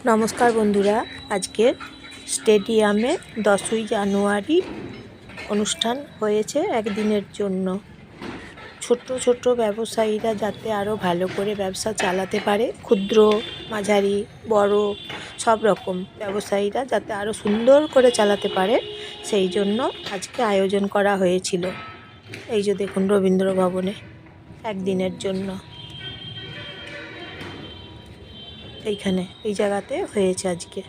নমস্কার বন্ধুরা, আজকে স্টেডিয়ামে 10ই জানুয়ারি অনুষ্ঠান হয়েছে একদিনের জন্য। ছোট ছোট ব্যবসায়ীরা যাতে আরও ভালো করে ব্যবসা চালাতে পারে, ক্ষুদ্র মাঝারি বড় সব রকম ব্যবসায়ীরা যাতে আরও সুন্দর করে চালাতে পারে, সেই জন্য আজকে আয়োজন করা হয়েছিল। এই যে দেখুন, রবীন্দ্র ভবনে একদিনের জন্য এইখানে এই জায়গাতে হয়েছে আজকে।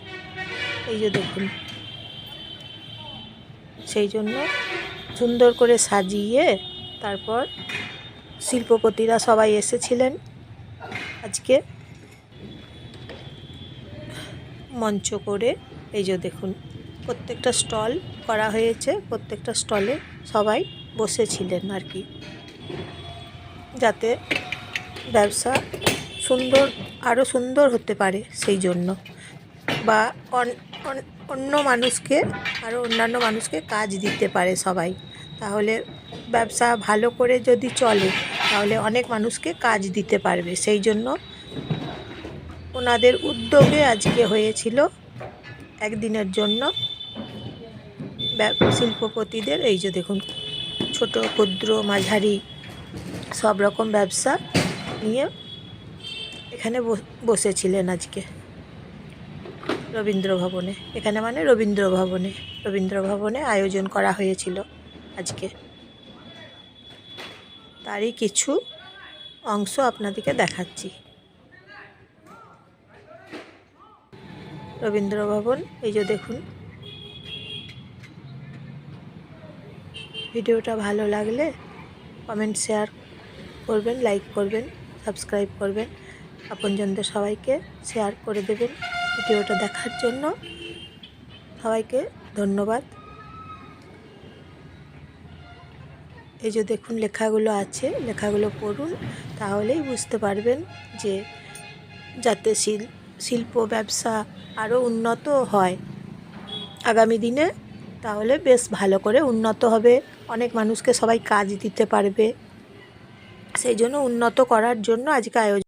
এই যে দেখুন, সেই জন্য সুন্দর করে সাজিয়ে তারপর শিল্পপতিরা সবাই এসেছিলেন। আজকে মঞ্চ করে এই যে দেখুন, প্রত্যেকটা স্টল করা হয়েছে, প্রত্যেকটা স্টলে সবাই বসেছিলেন আর কি, যাতে ব্যবসা আরও সুন্দর হতে পারে, সেই জন্য বা অন্য মানুষকে আরও অন্যান্য মানুষকে কাজ দিতে পারে সবাই। তাহলে ব্যবসা ভালো করে যদি চলে তাহলে অনেক মানুষকে কাজ দিতে পারবে। সেই জন্য ওনাদের উদ্যোগে আজকে হয়েছিল একদিনের জন্য শিল্পপতিদের। এই যে দেখুন, ছোট ক্ষুদ্র মাঝারি সব রকম ব্যবসা নিয়ে এখানে বসেছিলেন আজকে রবীন্দ্র ভবনে। এখানে মানে রবীন্দ্র ভবনে আয়োজন করা হয়েছিল আজকে। তারই কিছু অংশ আপনাদেরকে দেখাচ্ছি। রবীন্দ্র ভবন, এই যে দেখুন। ভিডিওটা ভালো লাগলে কমেন্ট শেয়ার করবেন, লাইক করবেন, সাবস্ক্রাইব করবেন, আপনজনদের সবাইকে শেয়ার করে দেবেন। ভিডিওটা দেখার জন্য সবাইকে ধন্যবাদ। এই যে দেখুন, লেখাগুলো আছে, লেখাগুলো পড়ুন, তাহলেই বুঝতে পারবেন যে যাতে শিল্প ব্যবসা আরও উন্নত হয় আগামী দিনে, তাহলে বেশ ভালো করে উন্নত হবে, অনেক মানুষকে সবাই কাজ দিতে পারবে। সেই জন্য উন্নত করার জন্য আজকে আয়োজন।